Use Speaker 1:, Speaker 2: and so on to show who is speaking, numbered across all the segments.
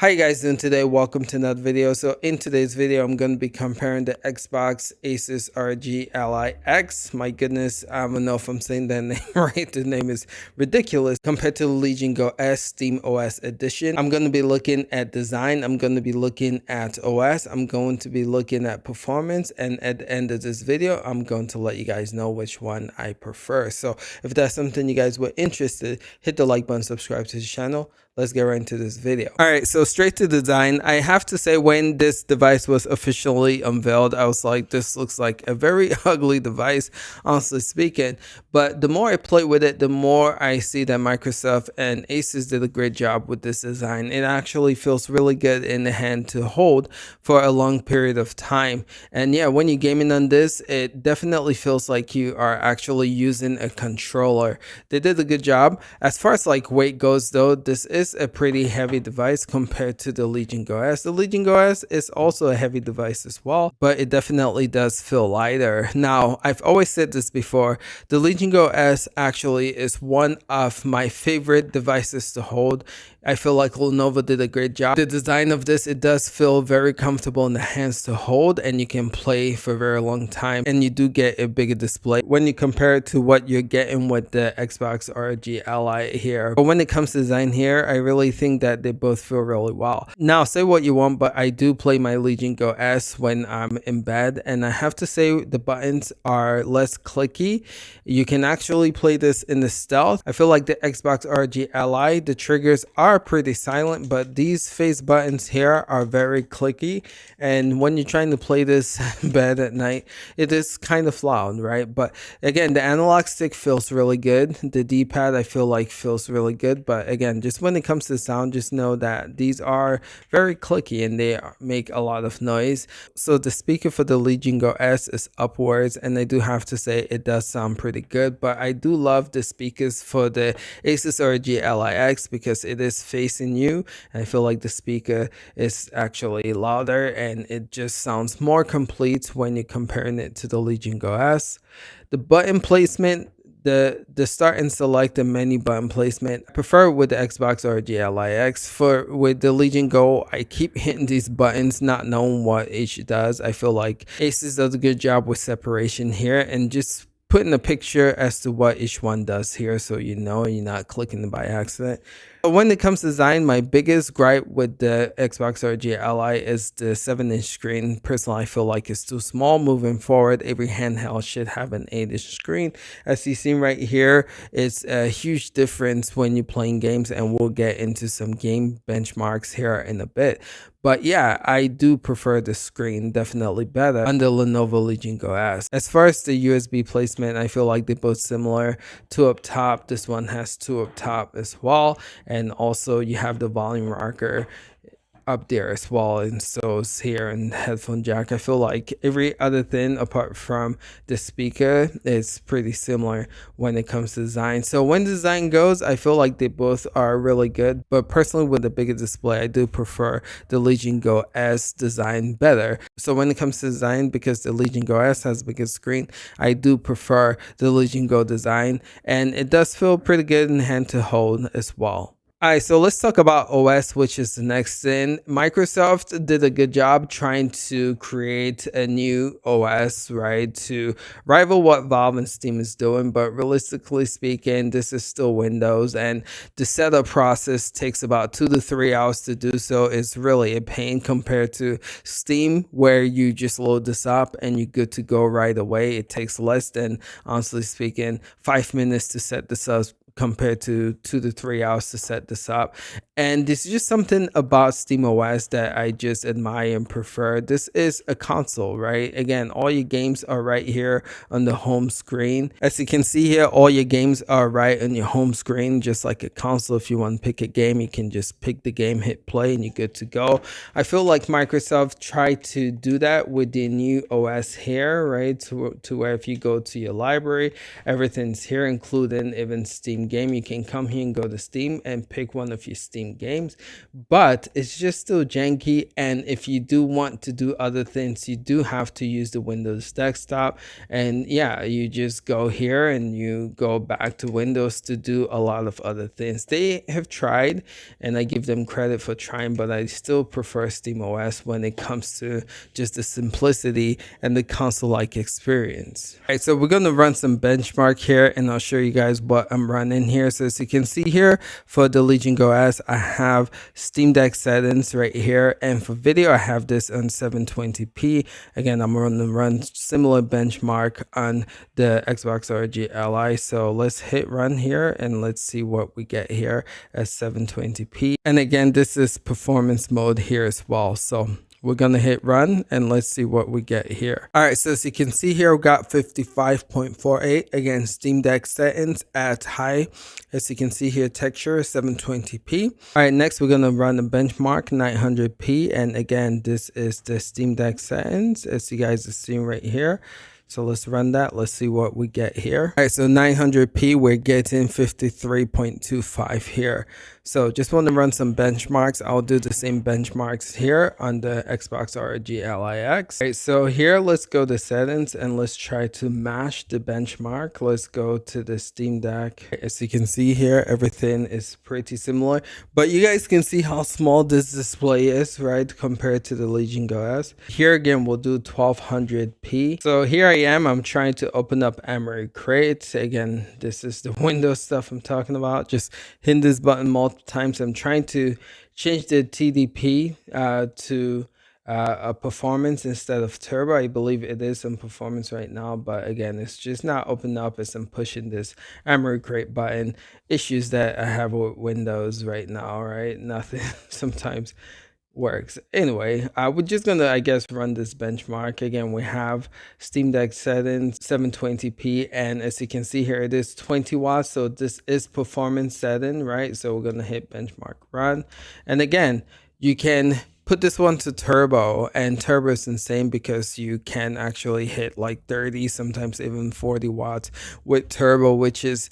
Speaker 1: How you guys doing today? Welcome to another video. So in today's video, I'm going to be comparing the Xbox Asus RG Ally X. My goodness, I don't know if I'm saying that name right. The name is ridiculous compared to the Legion Go S Steam OS Edition. I'm going to be looking at design. I'm going to be looking at OS. I'm going to be looking at performance. And at the end of this video, I'm going to let you guys know which one I prefer. So if that's something you guys were interested, hit the like button, subscribe to the channel. Let's get right into this video. All right, so straight to design. I have to say, when this device was officially unveiled, I was like, this looks like a very ugly device, honestly speaking. But the more I play with it, the more I see that Microsoft and Asus did a great job with this design. It actually feels really good in the hand to hold for a long period of time. And yeah, when you're gaming on this, it definitely feels like you are actually using a controller. They did a good job. As far as like weight goes though, this is a pretty heavy device compared to the Legion Go S. The Legion Go S is also a heavy device as well, but it definitely does feel lighter. Now, I've always said this before, the Legion Go S actually is one of my favorite devices to hold. I feel like Lenovo did a great job. The design of this, it does feel very comfortable in the hands to hold, and you can play for a very long time, and you do get a bigger display when you compare it to what you're getting with the Xbox RG Ally here. But when it comes to design here, I really think that they both feel really well. Now, say what you want, but I do play my Legion Go S when I'm in bed, and I have to say the buttons are less clicky. You can actually play this in the stealth. I feel like the Xbox RG Ally, the triggers are pretty silent, but these face buttons here are very clicky, and when you're trying to play this in bed at night, it is kind of loud, right? But again, the analog stick feels really good. The D-pad I feel like feels really good, but again, just when it comes to sound, just know that these are very clicky and they make a lot of noise. So the speaker for the Legion Go S is upwards, and I do have to say it does sound pretty good, but I do love the speakers for the Asus RG Ally X because it is facing you, and I feel like the speaker is actually louder and it just sounds more complete when you're comparing it to the Legion Go S. The button placement, the start and select the menu button placement, I prefer with the Xbox RG Ally X. With the Legion Go, I keep hitting these buttons not knowing what each does. I feel like Asus does a good job with separation here and just putting a picture as to what each one does here, so you know you're not clicking it by accident. But when it comes to design, my biggest gripe with the Xbox RG Ally is the 7-inch screen. Personally, I feel like it's too small. Moving forward, every handheld should have an 8-inch screen. As you see right here, it's a huge difference when you're playing games, and we'll get into some game benchmarks here in a bit. But yeah, I do prefer the screen definitely better on the Lenovo Legion Go S. As far as the USB placement, I feel like they're both similar. Two up top, this one has two up top as well. And also you have the volume rocker up there as well, and so it's here and headphone jack. I feel like every other thing apart from the speaker is pretty similar when it comes to design. So when design goes, I feel like they both are really good, but personally with the bigger display, I do prefer the Legion Go S design better. So when it comes to design, because the Legion Go S has a bigger screen, I do prefer the Legion Go design, and it does feel pretty good in hand to hold as well. Alright, so let's talk about OS, which is the next thing. Microsoft did a good job trying to create a new OS, right, to rival what Valve and Steam is doing, but realistically speaking, this is still Windows, and the setup process takes about 2 to 3 hours to do so. It's really a pain compared to Steam, where you just load this up and you're good to go right away. It takes less than, honestly speaking, 5 minutes to set this up compared to 2 to 3 hours to set this up. And this is just something about SteamOS that I just admire and prefer. This is a console, right? Again, all your games are right here on the home screen. As you can see here, all your games are right on your home screen, just like a console. If you want to pick a game, you can just pick the game, hit play, and you're good to go. I feel like Microsoft tried to do that with the new OS here, right? To where if you go to your library, everything's here, including even Steam Steam game, you can come here and go to Steam and pick one of your Steam games, but it's just still janky. And if you do want to do other things, you do have to use the Windows desktop. And yeah, you just go here and you go back to Windows to do a lot of other things. They have tried, and I give them credit for trying, but I still prefer SteamOS when it comes to just the simplicity and the console-like experience. All right, so we're going to run some benchmark here, and I'll show you guys what I'm running here. So as you can see here, for the Legion Go S, I have Steam Deck settings right here, and for video I have this on 720p. Again, I'm going to run similar benchmark on the Xbox RG Ally. So let's hit run here and let's see what we get here at 720p. And again, this is performance mode here as well. So we're going to hit run and let's see what we get here. All right, so as you can see here, we got 55.48. Again, Steam Deck settings at high. As you can see here, texture 720p. All right, next we're going to run the benchmark 900p. And again, this is the Steam Deck settings, as you guys are seeing right here. So let's run that. Let's see what we get here. All right, so 900p, we're getting 53.25 here. So just want to run some benchmarks. I'll do the same benchmarks here on the Xbox RG Ally X. All right, so here, let's go to settings and let's try to match the benchmark. Let's go to the Steam Deck. As you can see here, everything is pretty similar, but you guys can see how small this display is, right, compared to the Legion Go S. Here again, we'll do 1200p. So here I am. I'm trying to open up Emery Crate. Again, this is the Windows stuff I'm talking about. Just hit this button multiple times. I'm trying to change the TDP to a performance instead of turbo. I believe it is in performance right now, but again, it's just not opening up as I'm pushing this Emery Crate button. Issues that I have with Windows right now, right? Nothing sometimes works. Anyway, we're just gonna, I guess, run this benchmark. Again, we have Steam Deck settings 720p, and as you can see here, it is 20 watts, so this is performance setting, right? So we're gonna hit benchmark run, and again, you can put this one to turbo, and turbo is insane because you can actually hit like 30, sometimes even 40 watts with turbo, which is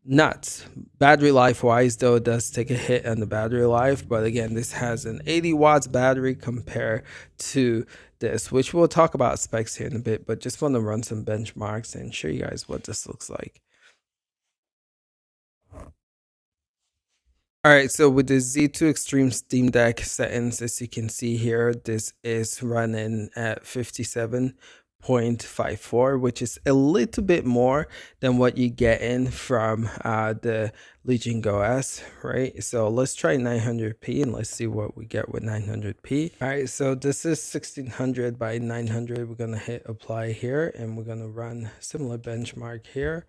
Speaker 1: nuts. Battery life wise though, it does take a hit on the battery life, but again, this has an 80 watts battery compared to this, which we'll talk about specs here in a bit, but just want to run some benchmarks and show you guys what this looks like. All right, so with the Z2 Extreme Steam Deck settings, as you can see here, this is running at 57.54, which is a little bit more than what you get in from the Legion Go S, right? So let's try 900p and let's see what we get with 900p. All right, so this is 1600 by 900. We're gonna hit apply here and we're gonna run similar benchmark here.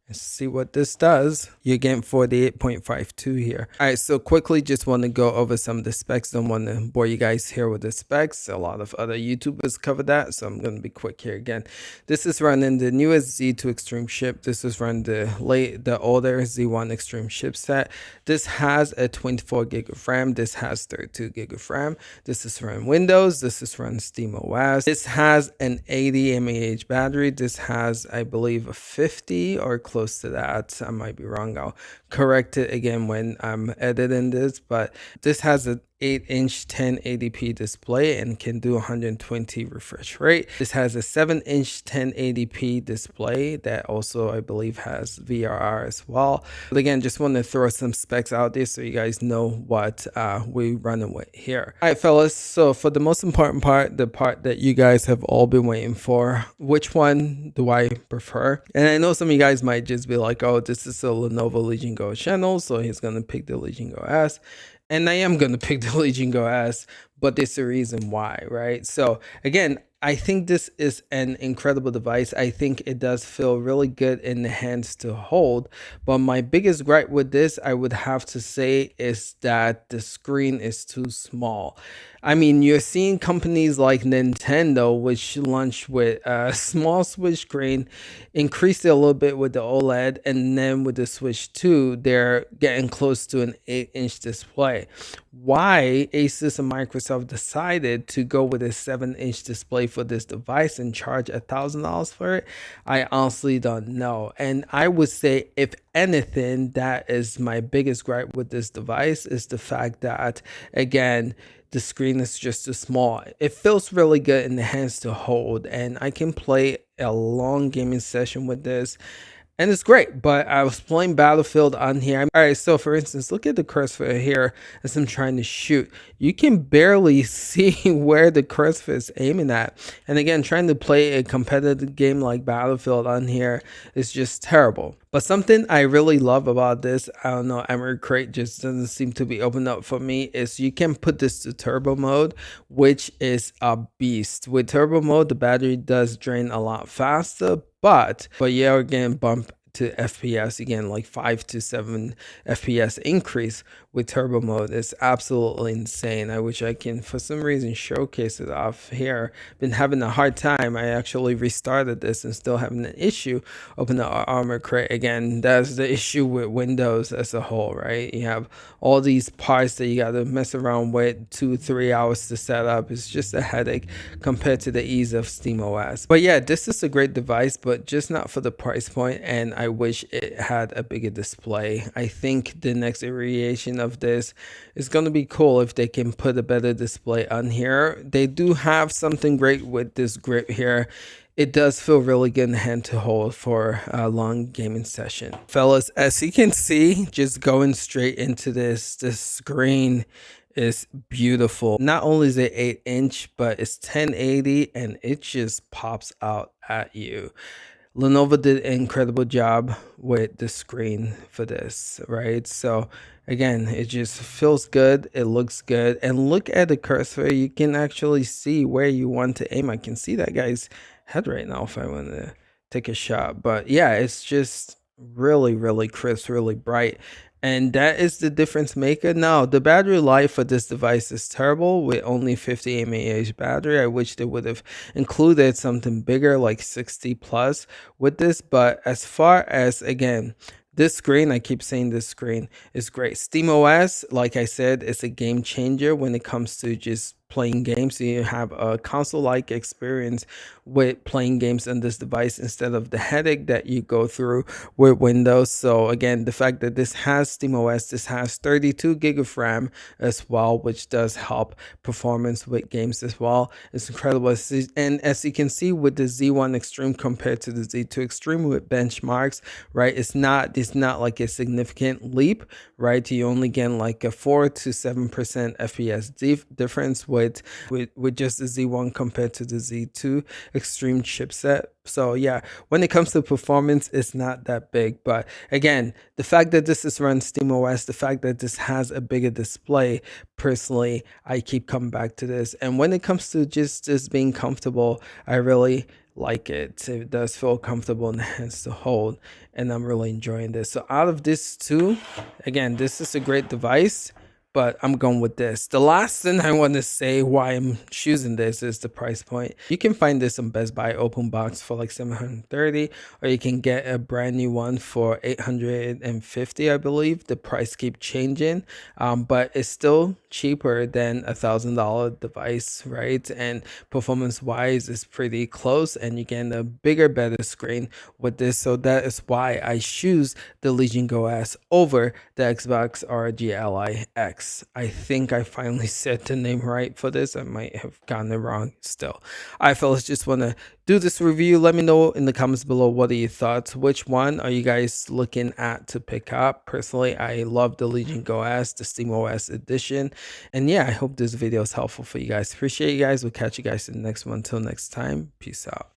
Speaker 1: Let's see what this does. You're getting 48.52 here. All right, so quickly, just want to go over some of the specs. Don't want to bore you guys here with the specs. A lot of other YouTubers cover that, so I'm going to be quick here again. This is running the newest Z2 Extreme chip. This is running the older Z1 Extreme chipset. This has a 24 gig of RAM. This has 32 gig of RAM. This is running Windows. This is running SteamOS. This has an 80 mAh battery. This has, I believe, a 50 or close to that. I might be wrong. I'll correct it again when I'm editing this, but this has an 8-inch 1080p display and can do 120 refresh rate. This has a 7-inch 1080p display that also, I believe, has VRR as well. But again, just want to throw some specs out there so you guys know what we're running with here. All right, fellas, so for the most important part, the part that you guys have all been waiting for, which one do I prefer? And I know some of you guys might just be like, oh, this is a Lenovo Legion Go channel, so he's going to pick the Legion Go S. And I am going to pick the Legion Go S, but there's a reason why, right? So again, I think this is an incredible device. I think it does feel really good in the hands to hold. But my biggest gripe with this, I would have to say, is that the screen is too small. I mean, you're seeing companies like Nintendo, which launched with a small Switch screen, increased it a little bit with the OLED, and then with the Switch 2, they're getting close to an 8-inch display. why Asus and Microsoft decided to go with a 7-inch display for this device and charge $1,000 for it, I honestly don't know. And I would say, if anything, that is my biggest gripe with this device, is the fact that, again, the screen is just too small. It feels really good in the hands to hold, and I can play a long gaming session with this, and it's great. But I was playing Battlefield on here. All right, so for instance, look at the cursor here as I'm trying to shoot. You can barely see where the cursor is aiming at. And again, trying to play a competitive game like Battlefield on here is just terrible. But something I really love about this, I don't know, Emery Crate just doesn't seem to be open up for me, is you can put this to turbo mode, which is a beast. With turbo mode, the battery does drain a lot faster, but yeah, again, bump to FPS again, like 5 to 7 FPS increase with turbo mode. Is absolutely insane. I wish I can for some reason showcase it off here. Been having a hard time. I actually restarted this and still having an issue. Open the Armor Crate again. That's the issue with Windows as a whole, right? You have all these parts that you got to mess around with, 2-3 hours to set up. It's just a headache compared to the ease of SteamOS. But yeah, this is a great device, but just not for the price point, and I wish it had a bigger display. I think the next iteration of this is going to be cool if they can put a better display on here. They do have something great with this grip here. It does feel really good in the hand to hold for a long gaming session. Fellas, as you can see, just going straight into this screen is beautiful. Not only is it 8-inch, but it's 1080 and it just pops out at you. Lenovo did an incredible job with the screen for this, right? So again, it just feels good, it looks good, and look at the cursor. You can actually see where you want to aim. I can see that guy's head right now if I want to take a shot. But yeah, it's just really crisp, really bright, and that is the difference maker. Now, the battery life for this device is terrible with only 50 mAh battery. I wish they would have included something bigger like 60 plus with this. But as far as, again, this screen, I keep saying this screen is great. SteamOS, like I said, is a game changer when it comes to just playing games. So you have a console-like experience with playing games on this device instead of the headache that you go through with Windows. So again, the fact that this has SteamOS, this has 32 gig of RAM as well, which does help performance with games as well. It's incredible. And as you can see with the Z1 Extreme compared to the Z2 Extreme with benchmarks, right, it's not like a significant leap, right? You only get like a 4 to 7% FPS difference with just the Z1 compared to the Z2 Extreme chipset. So yeah, when it comes to performance, it's not that big. But again, the fact that this is run SteamOS, the fact that this has a bigger display, personally, I keep coming back to this. And when it comes to just this being comfortable, I really like it. It does feel comfortable in the hands to hold, and I'm really enjoying this. So out of this two, again, this is a great device, but I'm going with this. The last thing I want to say why I'm choosing this is the price point. You can find this on Best Buy open box for like $730, or you can get a brand new one for $850, I believe. The price keeps changing, but it's still cheaper than $1,000 device, right? And performance wise is pretty close, and you get a bigger, better screen with this. So that is why I choose the Legion Go S over the Xbox ROG Ally X. I think I finally said the name right for this. I might have gotten it wrong still. All right, fellas, just want to do this review. Let me know in the comments below, what are your thoughts? Which one are you guys looking at to pick up? Personally, I love the Legion Go S, the SteamOS edition. And yeah, I hope this video is helpful for you guys. Appreciate you guys. We'll catch you guys in the next one. Until next time, peace out.